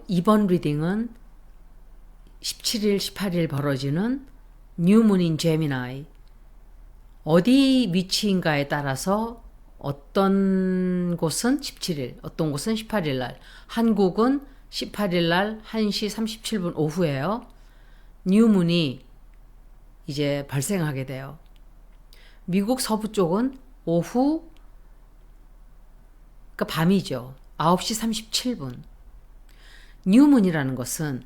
이번 리딩은 17일, 18일 벌어지는 뉴문인 제미나이, 어디 위치인가에 따라서 어떤 곳은 17일, 어떤 곳은 18일 날, 한국은 18일 날 1시 37분 오후에요. 뉴문이 이제 발생하게 돼요. 미국 서부 쪽은 오후, 그러니까 밤이죠. 9시 37분. 뉴문이라는 것은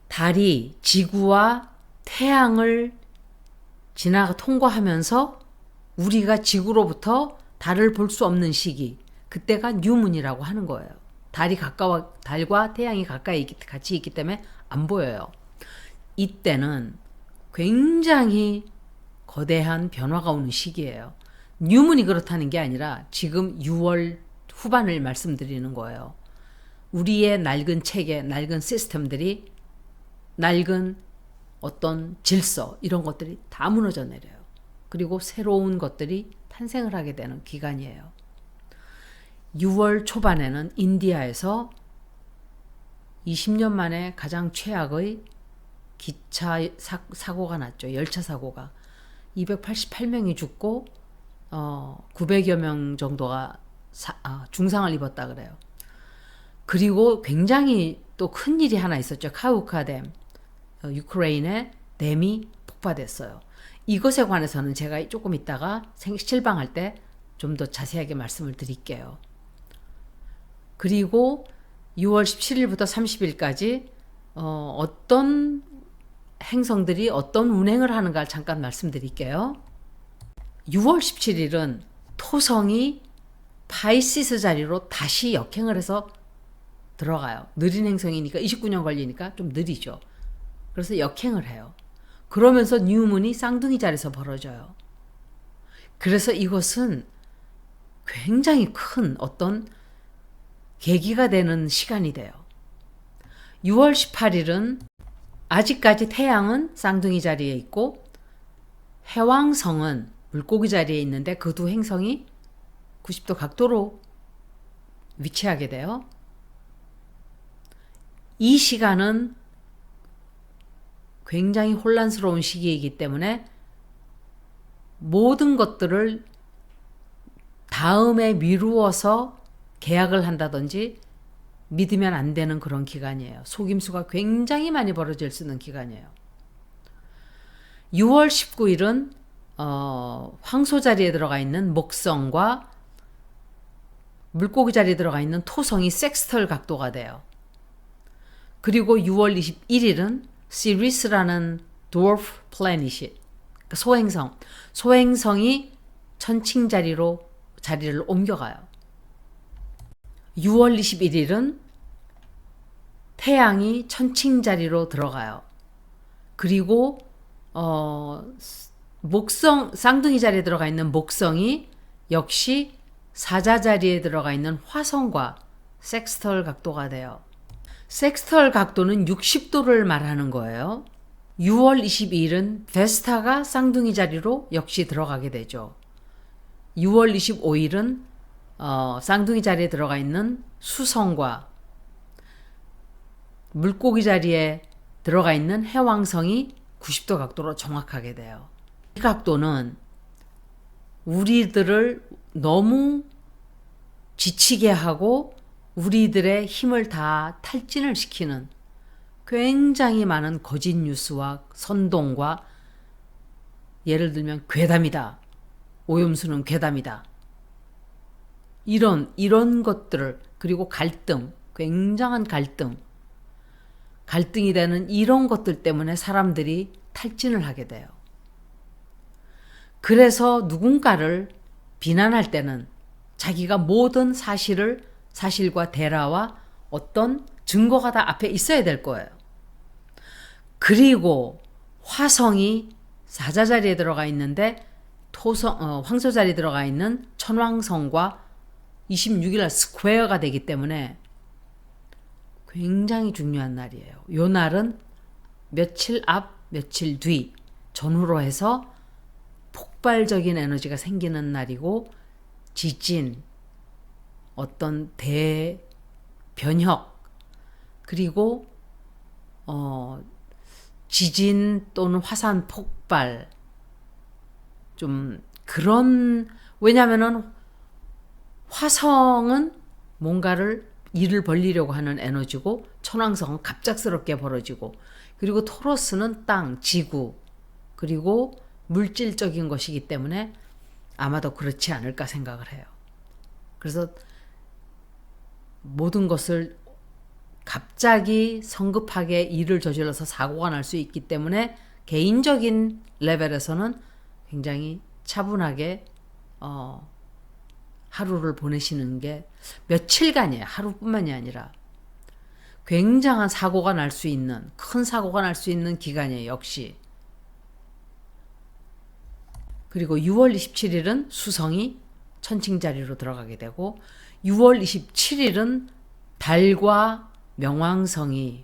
달이 지구와 태양을 통과하면서 우리가 지구로부터 달을 볼 수 없는 시기, 그때가 뉴문이라고 하는 거예요. 달과 태양이 가까이 같이 있기 때문에 안 보여요. 이때는 굉장히 거대한 변화가 오는 시기예요. 뉴문이 그렇다는 게 아니라 지금 6월 후반을 말씀드리는 거예요. 우리의 낡은 체계, 낡은 시스템들이, 낡은 어떤 질서, 이런 것들이 다 무너져 내려요. 그리고 새로운 것들이 탄생을 하게 되는 기간이에요. 6월 초반에는 인디아에서 20년 만에 가장 최악의 기차 사고가 났죠. 열차 사고가. 288명이 죽고 900여 명 정도가 중상을 입었다 그래요. 그리고 굉장히 또 큰 일이 하나 있었죠. 카우카 댐, 유크레인의 댐이 폭파됐어요. 이것에 관해서는 제가 조금 있다가 실방할 때 좀 더 자세하게 말씀을 드릴게요. 그리고 6월 17일부터 30일까지 어떤 행성들이 어떤 운행을 하는가 잠깐 말씀드릴게요. 6월 17일은 토성이 파이시스 자리로 다시 역행을 해서 들어가요. 느린 행성이니까 29년 걸리니까 좀 느리죠. 그래서 역행을 해요. 그러면서 뉴문이 쌍둥이 자리에서 벌어져요. 그래서 이것은 굉장히 큰 어떤 계기가 되는 시간이 돼요. 6월 18일은 아직까지 태양은 쌍둥이 자리에 있고 해왕성은 물고기 자리에 있는데 그 두 행성이 90도 각도로 위치하게 돼요. 이 시간은 굉장히 혼란스러운 시기이기 때문에 모든 것들을 다음에 미루어서 계약을 한다든지 믿으면 안 되는 그런 기간이에요. 속임수가 굉장히 많이 벌어질 수 있는 기간이에요. 6월 19일은 황소 자리에 들어가 있는 목성과 물고기 자리에 들어가 있는 토성이 섹스털 각도가 돼요. 그리고 6월 21일은 시리스라는 dwarf planet, 그러니까 소행성이 천칭 자리를 옮겨가요. 6월 21일은 태양이 천칭 자리로 들어가요. 그리고 쌍둥이 자리에 들어가 있는 목성이 역시 사자 자리에 들어가 있는 화성과 섹스털 각도가 돼요. 섹스털 각도는 60도를 말하는 거예요. 6월 22일은 베스타가 쌍둥이 자리로 역시 들어가게 되죠. 6월 25일은 쌍둥이 자리에 들어가 있는 수성과 물고기 자리에 들어가 있는 해왕성이 90도 각도로 정확하게 돼요. 이 각도는 우리들을 너무 지치게 하고 우리들의 힘을 다 탈진을 시키는 굉장히 많은 거짓 뉴스와 선동과, 예를 들면 괴담이다, 오염수는 괴담이다, 이런 것들을, 그리고 갈등, 굉장한 갈등이 되는 이런 것들 때문에 사람들이 탈진을 하게 돼요. 그래서 누군가를 비난할 때는 자기가 모든 사실과 대라와 어떤 증거가 다 앞에 있어야 될 거예요. 그리고 화성이 사자 자리에 들어가 있는데 황소 자리에 들어가 있는 천왕성과 26일 스퀘어가 되기 때문에 굉장히 중요한 날이에요. 요 날은 며칠 앞, 며칠 뒤 전후로 해서 폭발적인 에너지가 생기는 날이고, 지진, 어떤 대변혁, 그리고 지진 또는 화산 폭발 좀 그런 왜냐면은 화성은 뭔가를 일을 벌리려고 하는 에너지고 천왕성은 갑작스럽게 벌어지고 그리고 토러스는 땅, 지구 그리고 물질적인 것이기 때문에 아마도 그렇지 않을까 생각을 해요. 그래서 모든 것을 갑자기 성급하게 일을 저질러서 사고가 날 수 있기 때문에 개인적인 레벨에서는 굉장히 차분하게 하루를 보내시는 게 며칠간이에요. 하루뿐만이 아니라 굉장한 사고가 날 수 있는 큰 사고가 날 수 있는 기간이에요. 역시. 그리고 6월 27일은 수성이 천칭자리로 들어가게 되고 6월 27일은 달과 명왕성이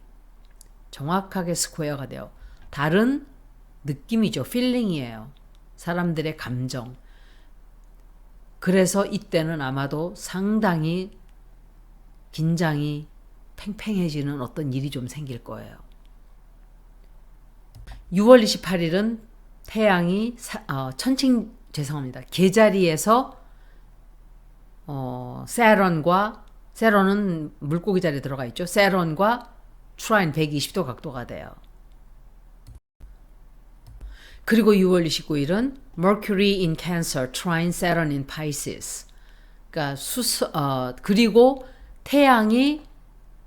정확하게 스퀘어가 돼요. 달은 느낌이죠. 필링이에요. 사람들의 감정. 그래서 이때는 아마도 상당히 긴장이 팽팽해지는 어떤 일이 좀 생길 거예요. 6월 28일은 태양이 죄송합니다. 계자리에서 세론은 물고기 자리에 들어가 있죠. 세론과 트라인 120도 각도가 돼요. 그리고 6월 29일은 Mercury in Cancer, Trine Saturn in Pisces. 그러니까 그리고 태양이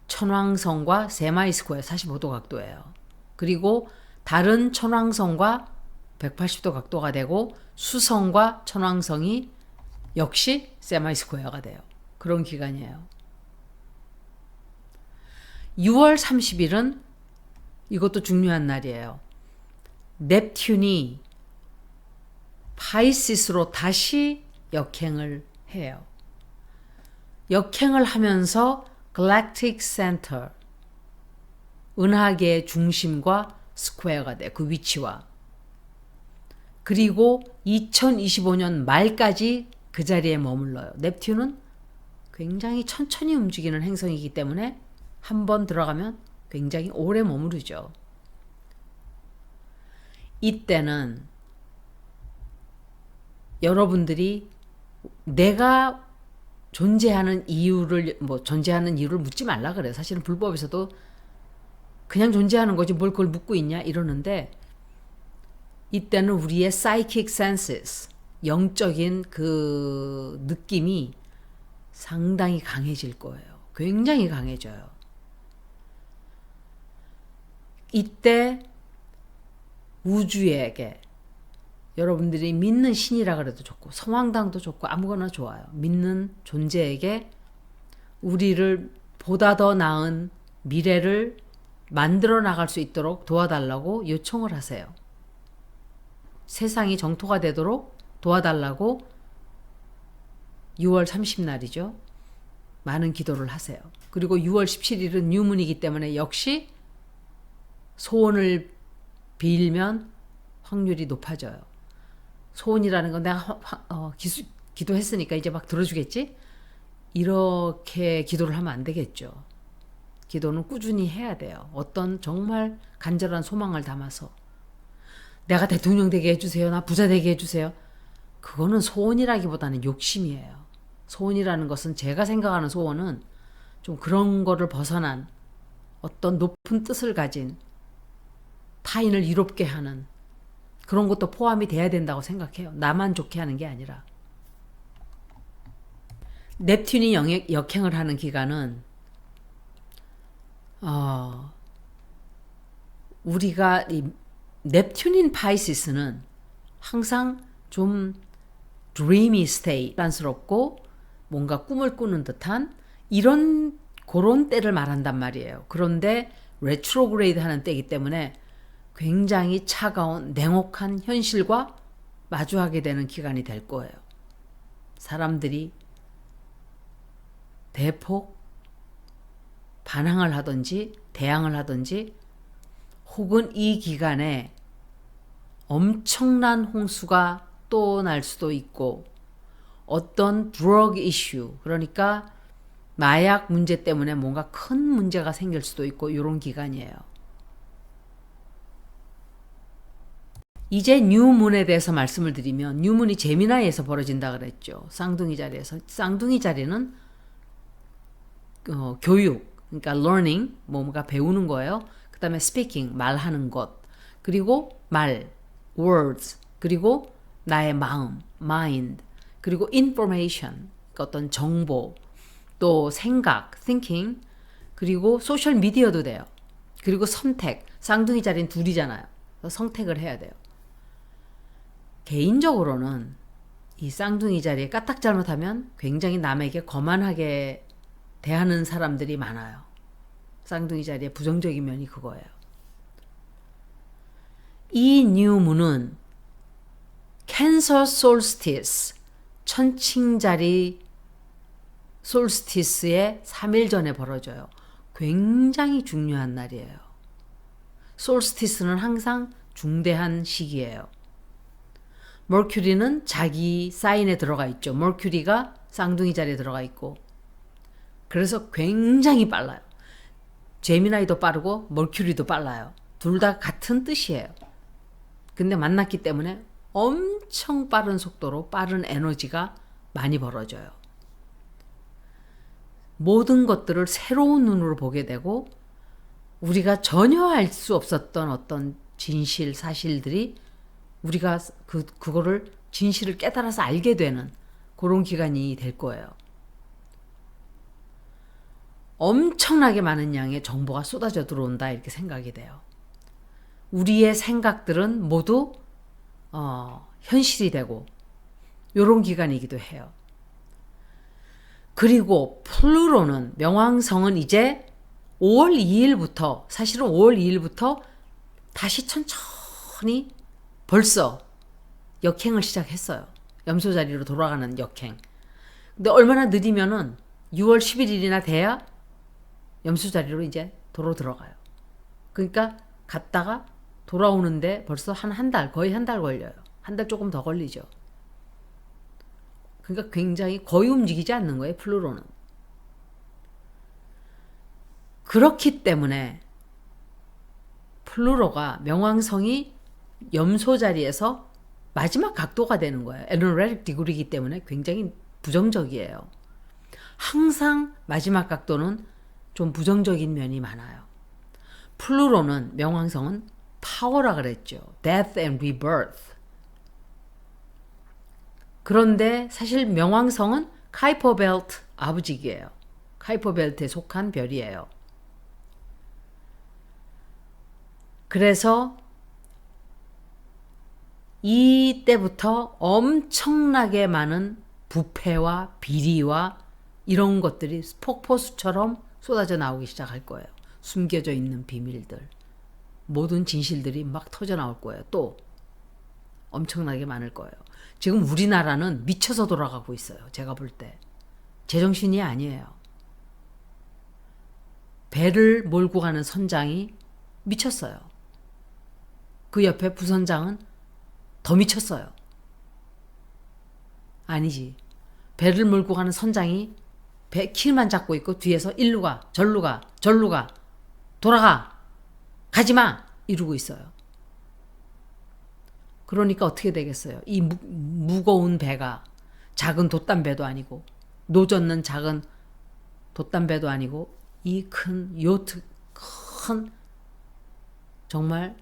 천왕성과 세마이스코에 45도 각도예요. 그리고 달은 천왕성과 180도 각도가 되고 수성과 천왕성이 역시 세마이스코어가 돼요. 그런 기간이에요. 6월 30일은 이것도 중요한 날이에요. 넵튠이 파이시스로 다시 역행을 해요. 역행을 하면서 갈랙틱 센터, 은하계의 중심과 스퀘어가 돼. 그 위치와. 그리고 2025년 말까지 그 자리에 머물러요. 넵튠은 굉장히 천천히 움직이는 행성이기 때문에 한번 들어가면 굉장히 오래 머무르죠. 이때는 여러분들이 내가 존재하는 이유를 묻지 말라 그래요. 사실은 불법에서도 그냥 존재하는 거지 뭘 그걸 묻고 있냐 이러는데 이때는 우리의 psychic senses, 영적인 그 느낌이 상당히 강해질 거예요. 굉장히 강해져요. 이때 우주에게 여러분들이 믿는 신이라 그래도 좋고 성황당도 좋고 아무거나 좋아요. 믿는 존재에게 우리를 보다 더 나은 미래를 만들어 나갈 수 있도록 도와달라고 요청을 하세요. 세상이 정토가 되도록 도와달라고 6월 30날이죠. 많은 기도를 하세요. 그리고 6월 17일은 뉴문이기 때문에 역시 소원을 빌면 확률이 높아져요. 소원이라는 건 내가 기도했으니까 이제 막 들어주겠지? 이렇게 기도를 하면 안 되겠죠. 기도는 꾸준히 해야 돼요. 어떤 정말 간절한 소망을 담아서 내가 대통령 되게 해주세요. 나 부자 되게 해주세요. 그거는 소원이라기보다는 욕심이에요. 소원이라는 것은 제가 생각하는 소원은 좀 그런 거를 벗어난 어떤 높은 뜻을 가진 타인을 이롭게 하는 그런 것도 포함이 돼야 된다고 생각해요. 나만 좋게 하는 게 아니라. 넵튠이 역행을 하는 기간은 우리가 이 넵튠인 파이시스는 항상 좀 dreamy state, 란스럽고 뭔가 꿈을 꾸는 듯한 그런 때를 말한단 말이에요. 그런데 레트로그레이드 하는 때이기 때문에 굉장히 차가운 냉혹한 현실과 마주하게 되는 기간이 될 거예요. 사람들이 대폭 반항을 하든지 대항을 하든지 혹은 이 기간에 엄청난 홍수가 또 날 수도 있고 어떤 drug issue 그러니까 마약 문제 때문에 뭔가 큰 문제가 생길 수도 있고 이런 기간이에요. 이제 뉴문에 대해서 말씀을 드리면 뉴문이 제미나이에서 벌어진다 그랬죠. 쌍둥이 자리에서. 쌍둥이 자리는 교육, 그러니까 learning, 뭔가 배우는 거예요. 그 다음에 speaking, 말하는 것. 그리고 말, words. 그리고 나의 마음, mind. 그리고 information, 그러니까 어떤 정보. 또 생각, thinking. 그리고 소셜 미디어도 돼요. 그리고 선택. 쌍둥이 자리는 둘이잖아요. 선택을 해야 돼요. 개인적으로는 이 쌍둥이 자리에 까딱 잘못하면 굉장히 남에게 거만하게 대하는 사람들이 많아요. 쌍둥이 자리의 부정적인 면이 그거예요. 이 뉴문은 캔서 솔스티스, 천칭자리 솔스티스의 3일 전에 벌어져요. 굉장히 중요한 날이에요. 솔스티스는 항상 중대한 시기예요. 머큐리는 자기 사인에 들어가 있죠. 머큐리가 쌍둥이 자리에 들어가 있고. 그래서 굉장히 빨라요. 제미나이도 빠르고 머큐리도 빨라요. 둘 다 같은 뜻이에요. 근데 만났기 때문에 엄청 빠른 속도로 빠른 에너지가 많이 벌어져요. 모든 것들을 새로운 눈으로 보게 되고 우리가 전혀 알 수 없었던 어떤 진실, 사실들이 우리가 그거를 진실을 깨달아서 알게 되는 그런 기간이 될 거예요. 엄청나게 많은 양의 정보가 쏟아져 들어온다 이렇게 생각이 돼요. 우리의 생각들은 모두 현실이 되고 이런 기간이기도 해요. 그리고 플루토는 명왕성은 이제 5월 2일부터 사실은 5월 2일부터 다시 천천히 벌써 역행을 시작했어요. 염소 자리로 돌아가는 역행. 근데 얼마나 느리면은 6월 11일이나 돼야 염소 자리로 이제 도로 들어가요. 그러니까 갔다가 돌아오는데 벌써 한 달, 거의 한 달 걸려요. 한 달 조금 더 걸리죠. 그러니까 굉장히 거의 움직이지 않는 거예요, 플루토는. 그렇기 때문에 플루토가 명왕성이 염소 자리에서 마지막 각도가 되는 거예요. 에너레틱 디그리이기 때문에 굉장히 부정적이에요. 항상 마지막 각도는 좀 부정적인 면이 많아요. 플루토는 명왕성은 파워라 그랬죠. Death and Rebirth. 그런데 사실 명왕성은 카이퍼 벨트 아버지기예요. 카이퍼 벨트에 속한 별이에요. 그래서 이때부터 엄청나게 많은 부패와 비리와 이런 것들이 폭포수처럼 쏟아져 나오기 시작할 거예요. 숨겨져 있는 비밀들. 모든 진실들이 막 터져 나올 거예요. 또 엄청나게 많을 거예요. 지금 우리나라는 미쳐서 돌아가고 있어요. 제가 볼 때. 제정신이 아니에요. 배를 몰고 가는 선장이 미쳤어요. 그 옆에 부선장은 더 미쳤어요. 아니지. 배를 몰고 가는 선장이 배 킬만 잡고 있고 뒤에서 일루 가, 절루 가, 절루 가, 돌아가, 가지마! 이러고 있어요. 그러니까 어떻게 되겠어요? 이 무거운 배가 작은 돛담배도 아니고 노젓는 작은 돛담배도 아니고 이 큰 요트, 큰 정말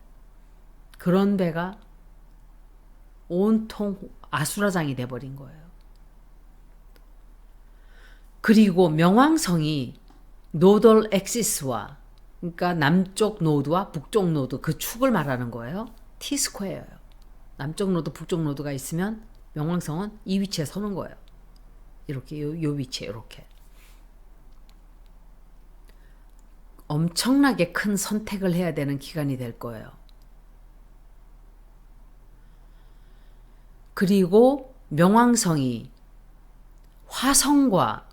그런 배가 온통 아수라장이 돼버린 거예요. 그리고 명왕성이 노덜 엑시스와 그러니까 남쪽 노드와 북쪽 노드 그 축을 말하는 거예요. T-스퀘어예요. 남쪽 노드 북쪽 노드가 있으면 명왕성은 이 위치에 서는 거예요. 이렇게 요 위치에 이렇게. 엄청나게 큰 선택을 해야 되는 기간이 될 거예요. 그리고 명왕성이 화성과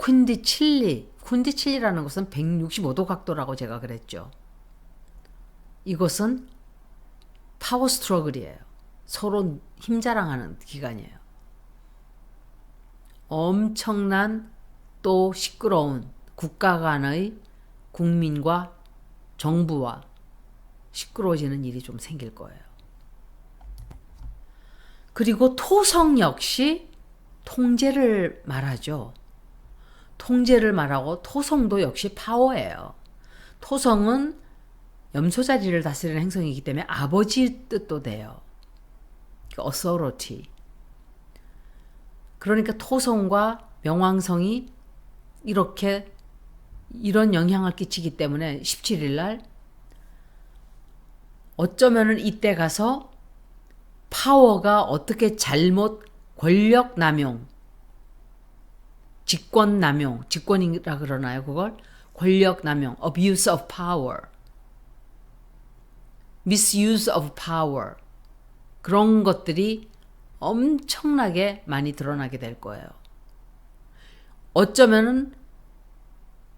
퀸디칠리라는 것은 165도 각도라고 제가 그랬죠. 이것은 파워 스트러글이에요. 서로 힘자랑하는 기간이에요. 엄청난 또 시끄러운 국가 간의 국민과 정부와 시끄러워지는 일이 좀 생길 거예요. 그리고 토성 역시 통제를 말하죠. 통제를 말하고 토성도 역시 파워예요. 토성은 염소 자리를 다스리는 행성이기 때문에 아버지 뜻도 돼요. authority. 그러니까 토성과 명왕성이 이런 영향을 끼치기 때문에 17일 날 어쩌면은 이때 가서 파워가 어떻게 잘못 권력 남용, 직권 남용, 직권이라 그러나요 그걸? 권력 남용, abuse of power, misuse of power, 그런 것들이 엄청나게 많이 드러나게 될 거예요. 어쩌면은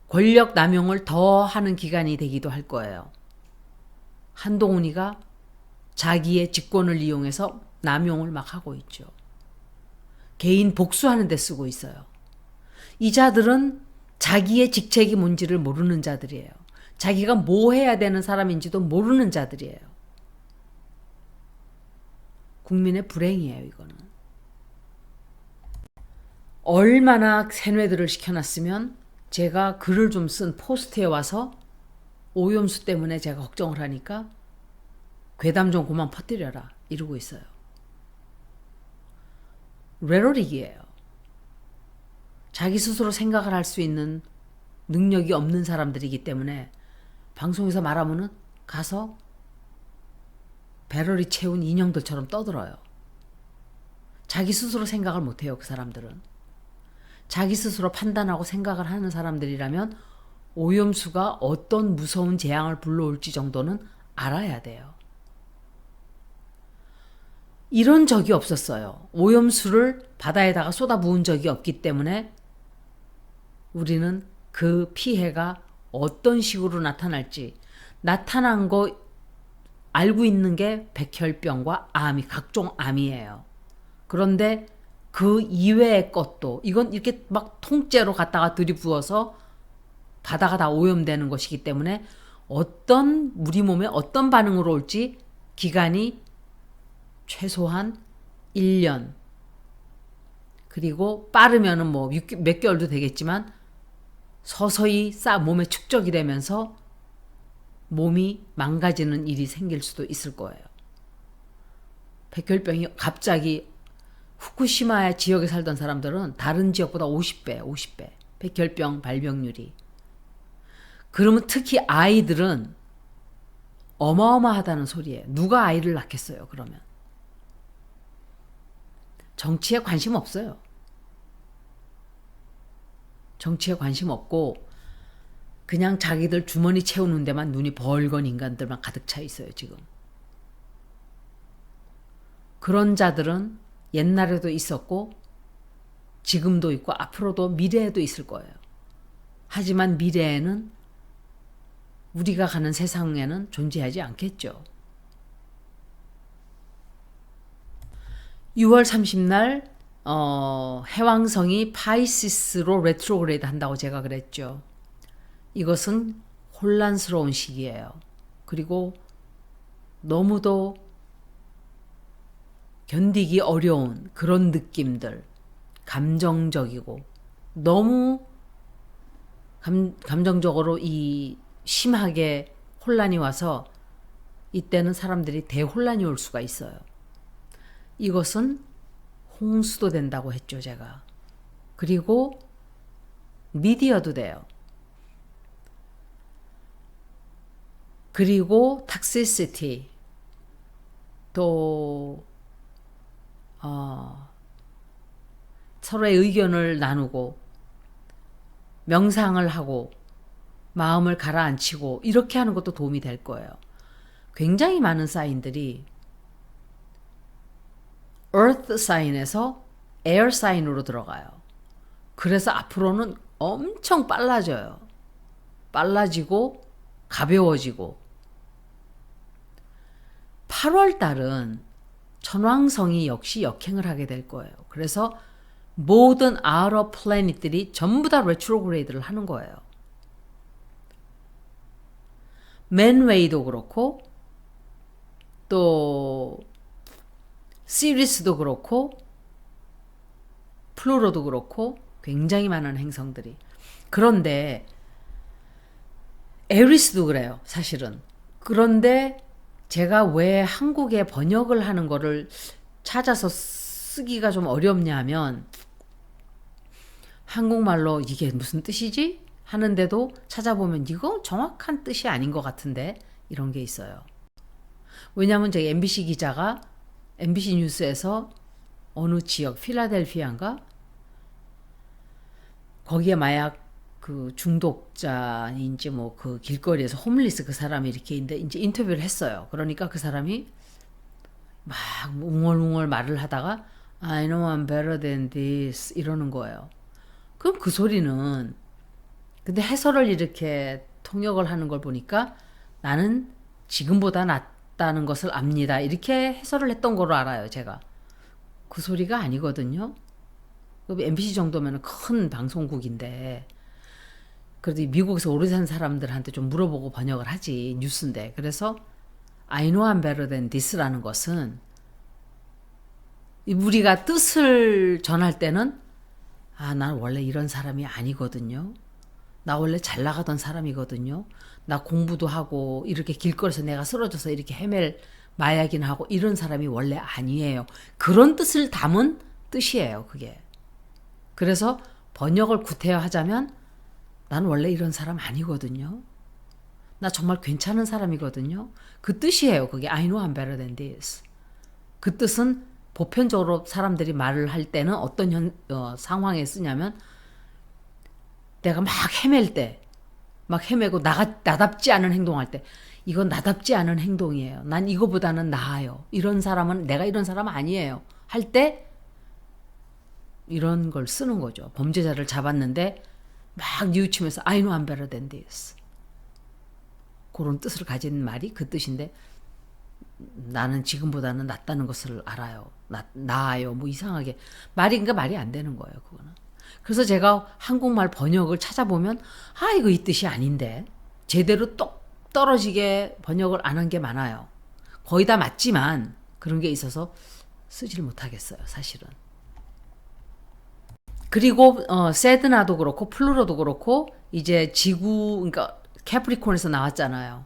권력 남용을 더 하는 기간이 되기도 할 거예요. 한동훈이가 자기의 직권을 이용해서 남용을 막 하고 있죠. 개인 복수하는 데 쓰고 있어요. 이 자들은 자기의 직책이 뭔지를 모르는 자들이에요. 자기가 뭐 해야 되는 사람인지도 모르는 자들이에요. 국민의 불행이에요, 이거는. 얼마나 세뇌들을 시켜놨으면 제가 글을 좀 쓴 포스트에 와서 오염수 때문에 제가 걱정을 하니까 괴담 좀 그만 퍼뜨려라 이러고 있어요. 레로릭이에요. 자기 스스로 생각을 할 수 있는 능력이 없는 사람들이기 때문에 방송에서 말하면은 가서 배럴이 채운 인형들처럼 떠들어요. 자기 스스로 생각을 못해요. 그 사람들은. 자기 스스로 판단하고 생각을 하는 사람들이라면 오염수가 어떤 무서운 재앙을 불러올지 정도는 알아야 돼요. 이런 적이 없었어요. 오염수를 바다에다가 쏟아부은 적이 없기 때문에 우리는 그 피해가 어떤 식으로 나타날지, 나타난 거 알고 있는 게 백혈병과 암이, 각종 암이에요. 그런데 그 이외의 것도, 이건 이렇게 막 통째로 갖다가 들이부어서 바다가 다 오염되는 것이기 때문에 우리 몸에 어떤 반응으로 올지 기간이 최소한 1년, 그리고 빠르면은 뭐 몇 개월도 되겠지만 서서히 몸에 축적이 되면서 몸이 망가지는 일이 생길 수도 있을 거예요. 백혈병이 갑자기 후쿠시마 지역에 살던 사람들은 다른 지역보다 50배 백혈병 발병률이. 그러면 특히 아이들은 어마어마하다는 소리예요. 누가 아이를 낳겠어요, 그러면. 정치에 관심 없어요. 정치에 관심 없고 그냥 자기들 주머니 채우는 데만 눈이 벌건 인간들만 가득 차 있어요, 지금. 그런 자들은 옛날에도 있었고 지금도 있고 앞으로도 미래에도 있을 거예요. 하지만 미래에는 우리가 가는 세상에는 존재하지 않겠죠. 6월 30날 해왕성이 파이시스로 레트로그레이드 한다고 제가 그랬죠. 이것은 혼란스러운 시기예요. 그리고 너무도 견디기 어려운 그런 느낌들, 감정적이고 너무 감정적으로 심하게 혼란이 와서 이때는 사람들이 대혼란이 올 수가 있어요. 이것은 홍수도 된다고 했죠, 제가. 그리고 미디어도 돼요. 그리고 탁시시티, 또 서로의 의견을 나누고 명상을 하고 마음을 가라앉히고 이렇게 하는 것도 도움이 될 거예요. 굉장히 많은 사인들이 earth 사인에서 air 사인으로 들어가요. 그래서 앞으로는 엄청 빨라져요. 빨라지고 가벼워지고 8월 달은 천왕성이 역시 역행을 하게 될 거예요. 그래서 모든 아웃어 플래닛들이 전부 다 레트로그레이드를 하는 거예요. 맨웨이도 그렇고 또 시리스도 그렇고 플루토도 그렇고 굉장히 많은 행성들이. 그런데 에리스도 그래요, 사실은. 그런데 제가 왜 한국에 번역을 하는 거를 찾아서 쓰기가 좀 어렵냐면 한국말로 이게 무슨 뜻이지? 하는데도 찾아보면 이거 정확한 뜻이 아닌 것 같은데 이런 게 있어요. 왜냐하면 저희 MBC 기자가 MBC 뉴스에서 어느 지역 필라델피아인가 거기에 마약 그 중독자인지 뭐 그 길거리에서 홈리스 그 사람이 이렇게 이제 인터뷰를 했어요. 그러니까 그 사람이 막 웅얼웅얼 말을 하다가 I know I'm better than this 이러는 거예요. 그럼 그 소리는 근데 해설을 이렇게 통역을 하는 걸 보니까 나는 지금보다 낫다는 것을 압니다. 이렇게 해설을 했던 거로 알아요, 제가. 그 소리가 아니거든요. MBC 정도면 큰 방송국인데 그래도 미국에서 오래 산 사람들한테 좀 물어보고 번역을 하지 뉴스인데 그래서 I know I'm better than this라는 것은 우리가 뜻을 전할 때는 난 원래 이런 사람이 아니거든요. 나 원래 잘 나가던 사람이거든요. 나 공부도 하고 이렇게 길거리에서 내가 쓰러져서 이렇게 헤맬 마약이나 하고 이런 사람이 원래 아니에요. 그런 뜻을 담은 뜻이에요, 그게. 그래서 번역을 구태여 하자면 난 원래 이런 사람 아니거든요. 나 정말 괜찮은 사람이거든요. 그 뜻이에요. 그게 I know I'm better than this. 그 뜻은 보편적으로 사람들이 말을 할 때는 어떤 상황에 쓰냐면 내가 막 헤맬 때, 막 헤매고 나답지 않은 행동할 때 이건 나답지 않은 행동이에요. 난 이거보다는 나아요. 이런 사람은 내가 이런 사람 아니에요. 할 때 이런 걸 쓰는 거죠. 범죄자를 잡았는데 막 뉘우치면서 I know I'm better than this. 그런 뜻을 가진 말이 그 뜻인데 나는 지금보다는 낫다는 것을 알아요. 나아요. 뭐 이상하게 그러니까 말이 안 되는 거예요. 그거는. 그래서 제가 한국말 번역을 찾아보면 이거 이 뜻이 아닌데 제대로 똑 떨어지게 번역을 안 한 게 많아요. 거의 다 맞지만 그런 게 있어서 쓰지를 못하겠어요. 사실은. 그리고 세드나도 그렇고 플루토도 그렇고 이제 지구 그러니까 캐프리콘에서 나왔잖아요.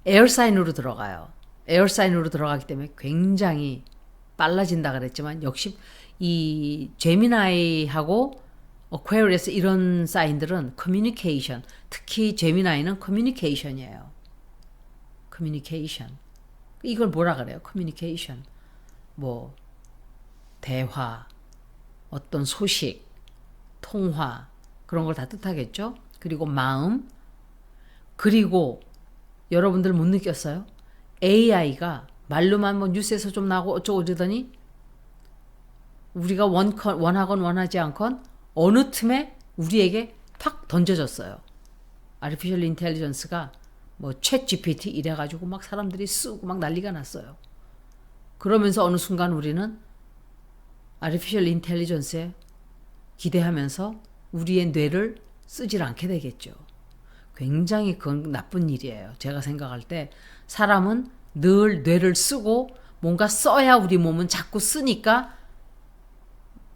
에어사인으로 들어가요. 에어사인으로 들어가기 때문에 굉장히 빨라진다 그랬지만 역시 이 제미나이하고 어퀘리어스 이런 사인들은 커뮤니케이션, 특히 제미나이는 커뮤니케이션이에요. 커뮤니케이션. 이걸 뭐라 그래요? 커뮤니케이션. 뭐 대화, 어떤 소식, 통화 그런 걸 다 뜻하겠죠. 그리고 마음. 그리고 여러분들 못 느꼈어요? AI가 말로만 뭐 뉴스에서 좀 나오고 어쩌고 저러더니 우리가 원하건 원하지 않건 어느 틈에 우리에게 팍 던져졌어요. Artificial Intelligence가 뭐 챗GPT 이래가지고 막 사람들이 쓰고 막 난리가 났어요. 그러면서 어느 순간 우리는 Artificial Intelligence에 기대하면서 우리의 뇌를 쓰질 않게 되겠죠. 굉장히 그건 나쁜 일이에요. 제가 생각할 때 사람은 늘 뇌를 쓰고 뭔가 써야 우리 몸은 자꾸 쓰니까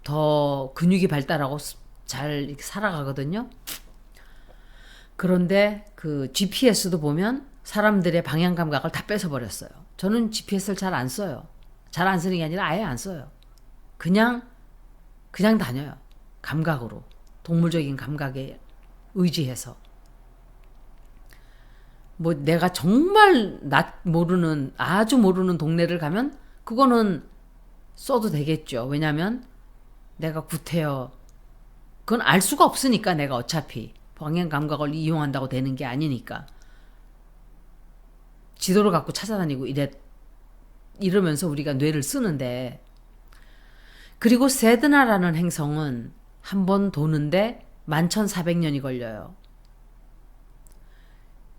더 근육이 발달하고 잘 살아가거든요. 그런데 그 GPS도 보면 사람들의 방향 감각을 다 뺏어버렸어요. 저는 GPS를 잘 안 써요. 잘 안 쓰는 게 아니라 아예 안 써요. 그냥 다녀요. 감각으로. 동물적인 감각에 의지해서. 뭐 내가 정말 아주 모르는 동네를 가면 그거는 써도 되겠죠. 왜냐면 내가 구태여 그건 알 수가 없으니까 내가 어차피 방향 감각을 이용한다고 되는 게 아니니까 지도를 갖고 찾아다니고 이러면서 우리가 뇌를 쓰는데 그리고 세드나라는 행성은 한 번 도는데 11,400년이 걸려요.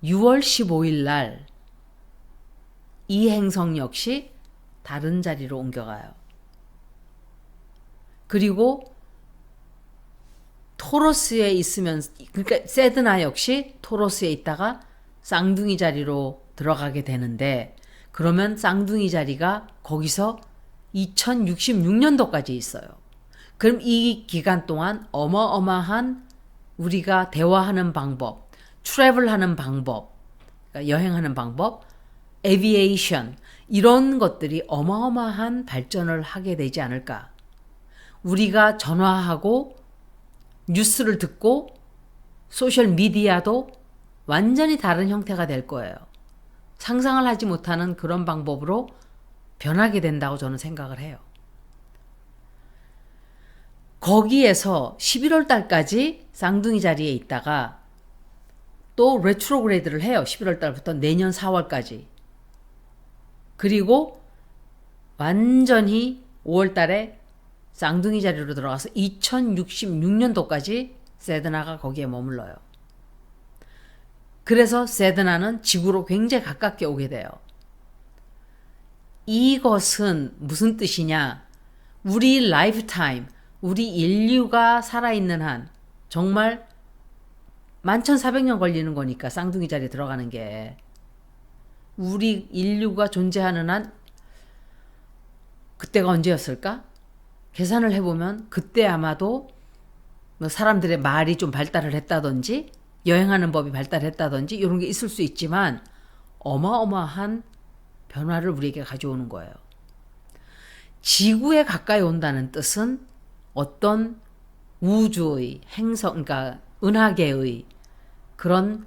6월 15일 날 이 행성 역시 다른 자리로 옮겨가요. 그리고 토러스에 있으면, 그러니까 세드나 역시 토러스에 있다가 쌍둥이 자리로 들어가게 되는데, 그러면 쌍둥이 자리가 거기서 2066년도까지 있어요. 그럼 이 기간 동안 어마어마한 우리가 대화하는 방법, 트래블하는 방법, 그러니까 여행하는 방법, 에비에이션, 이런 것들이 어마어마한 발전을 하게 되지 않을까. 우리가 전화하고 뉴스를 듣고 소셜 미디어도 완전히 다른 형태가 될 거예요. 상상을 하지 못하는 그런 방법으로 변하게 된다고 저는 생각을 해요. 거기에서 11월 달까지 쌍둥이 자리에 있다가 또 레트로그레이드를 해요. 11월 달부터 내년 4월까지. 그리고 완전히 5월 달에 쌍둥이 자리로 들어가서 2066년도까지 세드나가 거기에 머물러요. 그래서 세드나는 지구로 굉장히 가깝게 오게 돼요. 이것은 무슨 뜻이냐? 우리 라이프타임, 우리 인류가 살아있는 한 정말 11,400년 걸리는 거니까 쌍둥이 자리에 들어가는 게, 우리 인류가 존재하는 한 그때가 언제였을까? 계산을 해보면 그때 아마도 뭐 사람들의 말이 좀 발달을 했다든지 여행하는 법이 발달했다든지 이런 게 있을 수 있지만 어마어마한 변화를 우리에게 가져오는 거예요. 지구에 가까이 온다는 뜻은 어떤 우주의 행성, 그러니까 은하계의 그런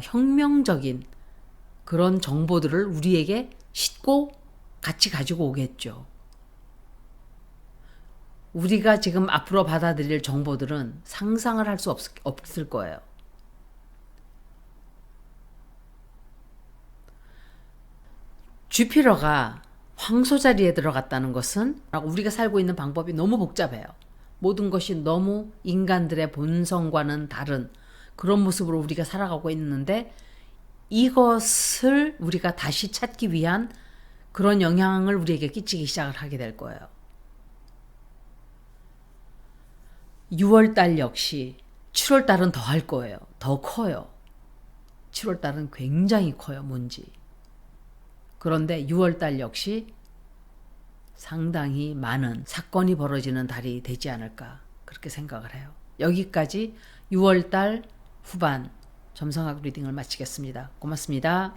혁명적인 그런 정보들을 우리에게 싣고 같이 가지고 오겠죠. 우리가 지금 앞으로 받아들일 정보들은 상상을 할 수 없을 거예요. 주피터가 황소 자리에 들어갔다는 것은 우리가 살고 있는 방법이 너무 복잡해요. 모든 것이 너무 인간들의 본성과는 다른 그런 모습으로 우리가 살아가고 있는데, 이것을 우리가 다시 찾기 위한 그런 영향을 우리에게 끼치기 시작을 하게 될 거예요. 6월달 역시 7월달은 더 할 거예요. 더 커요. 7월달은 굉장히 커요. 뭔지. 그런데 6월달 역시 상당히 많은 사건이 벌어지는 달이 되지 않을까 그렇게 생각을 해요. 여기까지 6월달 후반 점성학 리딩을 마치겠습니다. 고맙습니다.